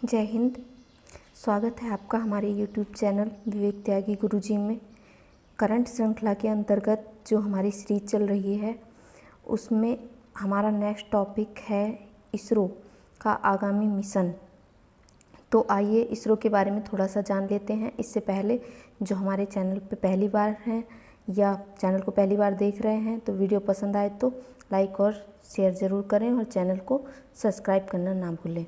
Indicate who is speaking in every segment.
Speaker 1: जय हिंद। स्वागत है आपका हमारे YouTube चैनल विवेक त्यागी गुरुजी में। करंट श्रृंखला के अंतर्गत जो हमारी सीरीज चल रही है उसमें हमारा नेक्स्ट टॉपिक है इसरो का आगामी मिशन। तो आइए इसरो के बारे में थोड़ा सा जान लेते हैं। इससे पहले जो हमारे चैनल पे पहली बार हैं या चैनल को पहली बार देख रहे हैं तो वीडियो पसंद आए तो लाइक और शेयर ज़रूर करें और चैनल को सब्सक्राइब करना ना भूलें।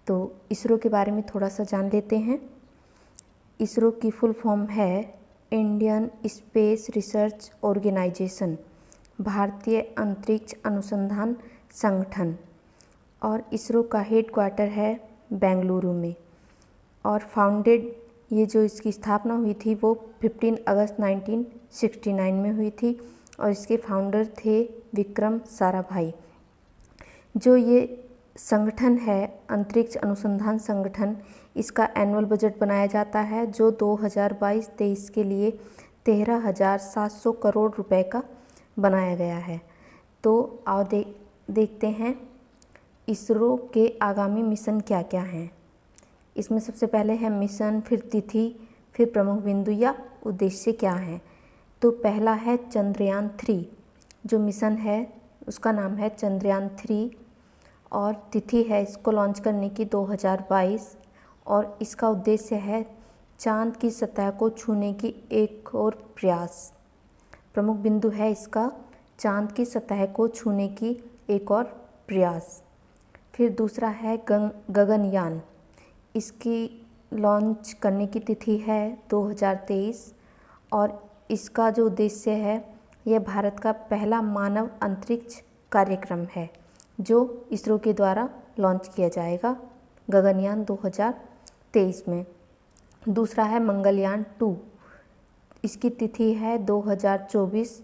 Speaker 1: तो इसरो के बारे में थोड़ा सा जान लेते हैं। इसरो की फुल फॉर्म है इंडियन स्पेस रिसर्च ऑर्गेनाइजेशन, भारतीय अंतरिक्ष अनुसंधान संगठन। और इसरो का हेड क्वार्टर है बेंगलुरु में। और फाउंडेड, ये जो इसकी स्थापना हुई थी वो 15 अगस्त 1969 में हुई थी और इसके फाउंडर थे विक्रम साराभाई। जो ये संगठन है अंतरिक्ष अनुसंधान संगठन, इसका एनुअल बजट बनाया जाता है जो 2022-23 के लिए 13,700 करोड़ रुपए का बनाया गया है। तो आओ देखते हैं इसरो के आगामी मिशन क्या क्या हैं। इसमें सबसे पहले है मिशन, फिर तिथि, फिर प्रमुख बिंदु या उद्देश्य क्या हैं। तो पहला है चंद्रयान 3। जो मिशन है उसका नाम है चंद्रयान 3 और तिथि है इसको लॉन्च करने की 2022 और इसका उद्देश्य है चांद की सतह को छूने की एक और प्रयास। प्रमुख बिंदु है इसका चांद की सतह को छूने की एक और प्रयास। फिर दूसरा है गगनयान। इसकी लॉन्च करने की तिथि है 2023 और इसका जो उद्देश्य है यह भारत का पहला मानव अंतरिक्ष कार्यक्रम है जो इसरो के द्वारा लॉन्च किया जाएगा गगनयान 2023 में। दूसरा है मंगलयान 2। इसकी तिथि है 2024।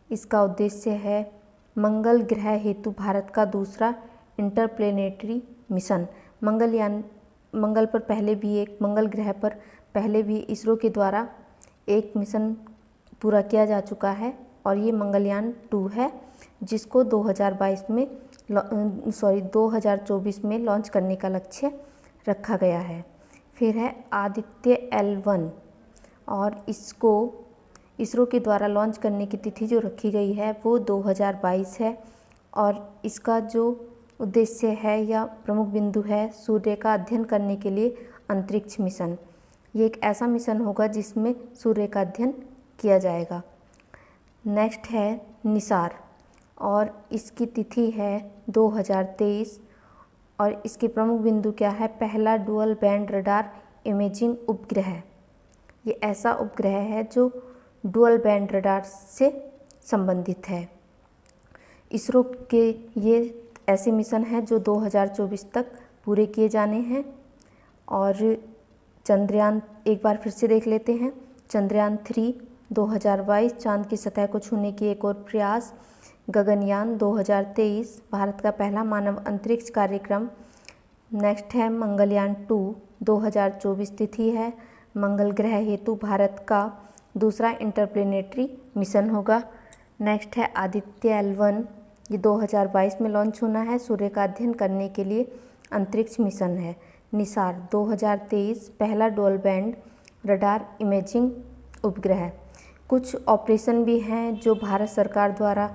Speaker 1: इसका उद्देश्य है मंगल ग्रह हेतु भारत का दूसरा इंटरप्लेनेटरी मिशन। मंगल ग्रह पर पहले भी इसरो के द्वारा एक मिशन पूरा किया जा चुका है और ये मंगलयान 2 है जिसको 2024 में लॉन्च करने का लक्ष्य रखा गया है। फिर है आदित्य L1 और इसको इसरो के द्वारा लॉन्च करने की तिथि जो रखी गई है वो 2022 है और इसका जो उद्देश्य है या प्रमुख बिंदु है सूर्य का अध्ययन करने के लिए अंतरिक्ष मिशन। ये एक ऐसा मिशन होगा जिसमें सूर्य का अध्ययन किया जाएगा। नेक्स्ट है निसार और इसकी तिथि है 2023 और इसके प्रमुख बिंदु क्या है, पहला डुअल बैंड रडार इमेजिंग उपग्रह। ये ऐसा उपग्रह है जो डुअल बैंड रडार से संबंधित है। इसरो के ये ऐसे मिशन हैं जो 2024 तक पूरे किए जाने हैं। और चंद्रयान एक बार फिर से देख लेते हैं। चंद्रयान 3 2022 चांद की सतह को छूने की एक और प्रयास। गगनयान 2023 भारत का पहला मानव अंतरिक्ष कार्यक्रम। नेक्स्ट है मंगलयान 2 2024 तिथि है मंगल ग्रह हेतु भारत का दूसरा इंटरप्लेनेटरी मिशन होगा। नेक्स्ट है आदित्य L1, ये 2022 में लॉन्च होना है, सूर्य का अध्ययन करने के लिए अंतरिक्ष मिशन है। निसार 2023 पहला डुअल बैंड रडार इमेजिंग उपग्रह। कुछ ऑपरेशन भी हैं जो भारत सरकार द्वारा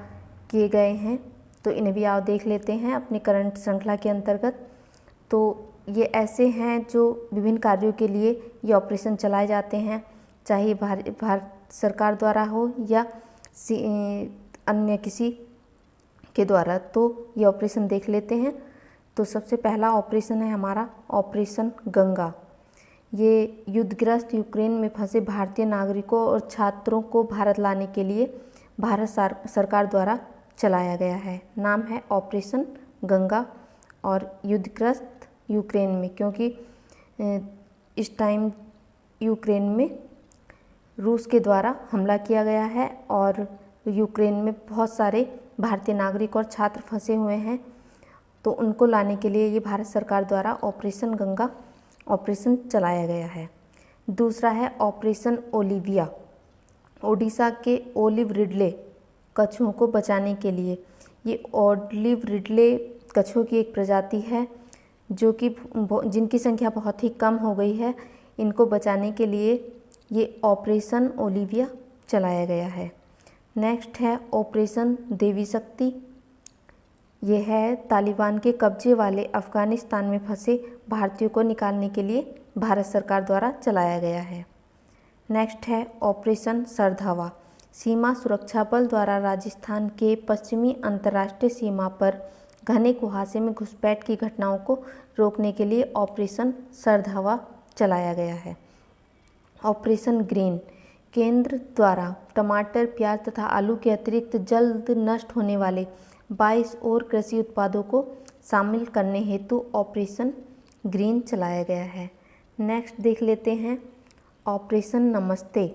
Speaker 1: किए गए हैं तो इन्हें भी आप देख लेते हैं अपने करंट श्रृंखला के अंतर्गत। तो ये ऐसे हैं जो विभिन्न कार्यों के लिए ये ऑपरेशन चलाए जाते हैं, चाहे भारत सरकार द्वारा हो या अन्य किसी के द्वारा। तो ये ऑपरेशन देख लेते हैं। तो सबसे पहला ऑपरेशन है हमारा ऑपरेशन गंगा। ये युद्धग्रस्त यूक्रेन में फंसे भारतीय नागरिकों और छात्रों को भारत लाने के लिए भारत सरकार द्वारा चलाया गया है। नाम है ऑपरेशन गंगा और युद्धग्रस्त यूक्रेन में, क्योंकि इस टाइम यूक्रेन में रूस के द्वारा हमला किया गया है और यूक्रेन में बहुत सारे भारतीय नागरिक और छात्र फंसे हुए हैं। तो उनको लाने के लिए ये भारत सरकार द्वारा ऑपरेशन गंगा ऑपरेशन चलाया गया है। दूसरा है ऑपरेशन ओलिविया। ओडिशा के ओलिव रिडले कछुओं को बचाने के लिए। ये ओलिव रिडले कछुओं की एक प्रजाति है जो कि जिनकी संख्या बहुत ही कम हो गई है, इनको बचाने के लिए ये ऑपरेशन ओलिविया चलाया गया है। नेक्स्ट है ऑपरेशन देवी शक्ति। ये है तालिबान के कब्जे वाले अफ़गानिस्तान में फंसे भारतीयों को निकालने के लिए भारत सरकार द्वारा चलाया गया है। नेक्स्ट है ऑपरेशन सरधावा। सीमा सुरक्षा बल द्वारा राजस्थान के पश्चिमी अंतर्राष्ट्रीय सीमा पर घने कुहासे में घुसपैठ की घटनाओं को रोकने के लिए ऑपरेशन सरधावा चलाया गया है। Operation green. केंद्र द्वारा टमाटर, प्याज तथा आलू के अतिरिक्त जल्द नष्ट होने वाले 22 और कृषि उत्पादों को शामिल करने हेतु ऑपरेशन ग्रीन चलाया गया है। नेक्स्ट देख लेते हैं ऑपरेशन नमस्ते।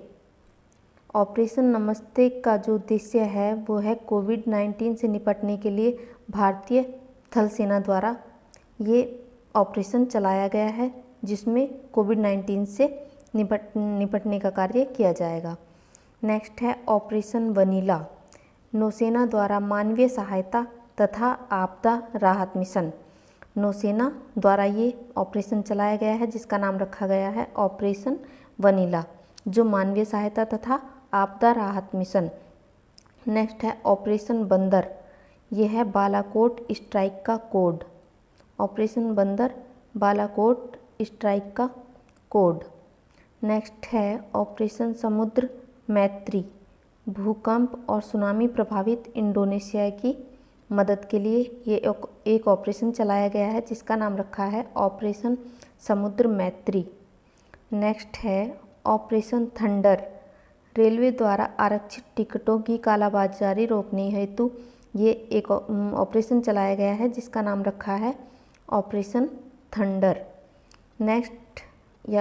Speaker 1: ऑपरेशन नमस्ते का जो उद्देश्य है वो है कोविड-19 से निपटने के लिए भारतीय थल सेना द्वारा ये ऑपरेशन चलाया गया है, जिसमें कोविड-19 से निपटने का कार्य किया जाएगा। नेक्स्ट है ऑपरेशन वनीला। नौसेना द्वारा मानवीय सहायता तथा आपदा राहत मिशन। नौसेना द्वारा ये ऑपरेशन चलाया गया है, जिसका नाम रखा गया है ऑपरेशन वनीला, जो मानवीय सहायता तथा आपदा राहत मिशन। नेक्स्ट है ऑपरेशन बंदर। ये है बालाकोट स्ट्राइक का कोड। ऑपरेशन बंदर बालाकोट स्ट्राइक का कोड। नेक्स्ट है ऑपरेशन समुद्र मैत्री। भूकंप और सुनामी प्रभावित इंडोनेशिया की मदद के लिए ये एक ऑपरेशन चलाया गया है, जिसका नाम रखा है ऑपरेशन समुद्र मैत्री। नेक्स्ट है ऑपरेशन थंडर। रेलवे द्वारा आरक्षित टिकटों की कालाबाजारी रोकने हेतु ये एक ऑपरेशन चलाया गया है, जिसका नाम रखा है ऑपरेशन थंडर। नेक्स्ट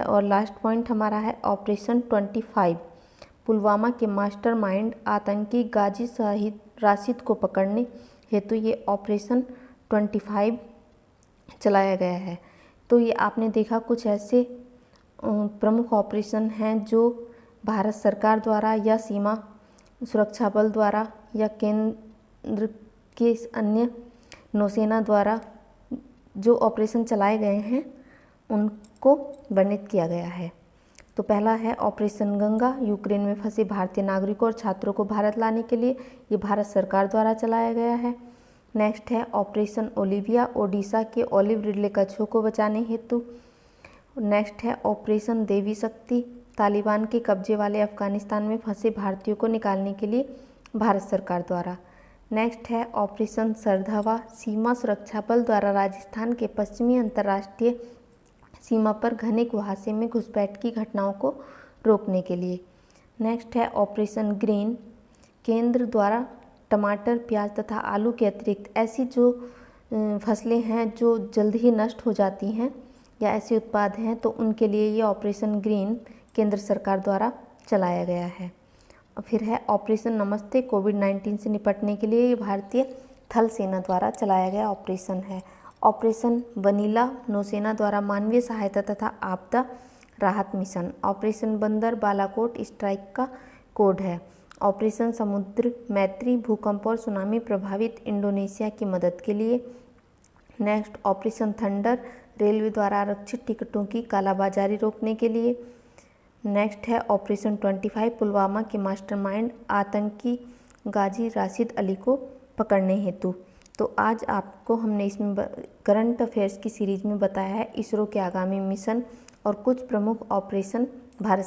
Speaker 1: और लास्ट पॉइंट हमारा है ऑपरेशन 25। पुलवामा के मास्टरमाइंड आतंकी गाजी शाहिद राशिद को पकड़ने हेतु ये ऑपरेशन 25 चलाया गया है। तो ये आपने देखा कुछ ऐसे प्रमुख ऑपरेशन हैं जो भारत सरकार द्वारा या सीमा सुरक्षा बल द्वारा या केंद्र के अन्य नौसेना द्वारा जो ऑपरेशन चलाए गए हैं उनको वर्णित किया गया है। तो पहला है ऑपरेशन गंगा। यूक्रेन में फंसे भारतीय नागरिकों और छात्रों को भारत लाने के लिए ये भारत सरकार द्वारा चलाया गया है। नेक्स्ट है ऑपरेशन ओलिविया। ओडिशा के ओलिव रिडले कछुओं को बचाने हेतु। नेक्स्ट है ऑपरेशन देवी शक्ति। तालिबान के कब्जे वाले अफगानिस्तान में फंसे भारतीयों को निकालने के लिए भारत सरकार द्वारा। नेक्स्ट है ऑपरेशन सरधावा। सीमा सुरक्षा बल द्वारा राजस्थान के पश्चिमी अंतर्राष्ट्रीय सीमा पर घने कुहासे में घुसपैठ की घटनाओं को रोकने के लिए। नेक्स्ट है ऑपरेशन ग्रीन। केंद्र द्वारा टमाटर, प्याज तथा आलू के अतिरिक्त ऐसी जो फसलें हैं जो जल्द ही नष्ट हो जाती हैं या ऐसे उत्पाद हैं, तो उनके लिए ये ऑपरेशन ग्रीन केंद्र सरकार द्वारा चलाया गया है। और फिर है ऑपरेशन नमस्ते। कोविड-19 से निपटने के लिए ये भारतीय थल सेना द्वारा चलाया गया ऑपरेशन है। ऑपरेशन वनीला नौसेना द्वारा मानवीय सहायता तथा आपदा राहत मिशन। ऑपरेशन बंदर बालाकोट स्ट्राइक का कोड है। ऑपरेशन समुद्र मैत्री भूकंप और सुनामी प्रभावित इंडोनेशिया की मदद के लिए। नेक्स्ट ऑपरेशन थंडर रेलवे द्वारा आरक्षित टिकटों की कालाबाजारी रोकने के लिए। नेक्स्ट है ऑपरेशन 25 पुलवामा के मास्टरमाइंड आतंकी गाजी राशिद अली को पकड़ने हेतु। तो आज आपको हमने इसमें करंट अफेयर्स की सीरीज में बताया है इसरो के आगामी मिशन और कुछ प्रमुख ऑपरेशन भारत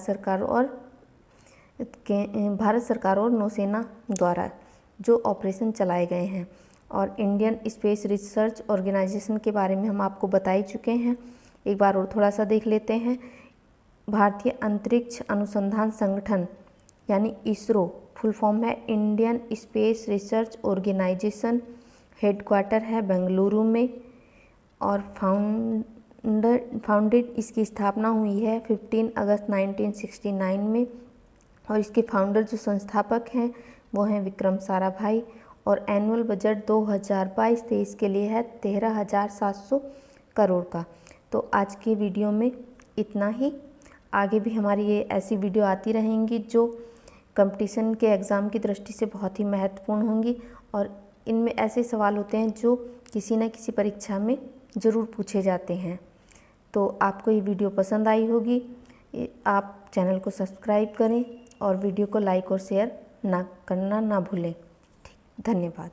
Speaker 1: सरकार और नौसेना द्वारा जो ऑपरेशन चलाए गए हैं। और इंडियन स्पेस रिसर्च ऑर्गेनाइजेशन के बारे में हम आपको बता ही चुके हैं। एक बार और थोड़ा सा देख लेते हैं। भारतीय अंतरिक्ष अनुसंधान संगठन यानी इसरो फुल फॉर्म है Indian space research organisation. Headquarter है बेंगलुरु में और फाउंडेड इसकी स्थापना हुई है 15 अगस्त 1969 में। और इसके फाउंडर जो संस्थापक हैं वो हैं विक्रम साराभाई। और एनुअल बजट 2022-23 के लिए है 13,700 करोड़ का। तो आज के वीडियो में इतना ही। आगे भी हमारी ये ऐसी वीडियो आती रहेंगी जो कंपटीशन के एग्ज़ाम की दृष्टि से बहुत ही महत्वपूर्ण होंगी और इनमें ऐसे सवाल होते हैं जो किसी न किसी परीक्षा में ज़रूर पूछे जाते हैं। तो आपको ये वीडियो पसंद आई होगी, आप चैनल को सब्सक्राइब करें और वीडियो को लाइक और शेयर करना ना भूलें। ठीक, धन्यवाद।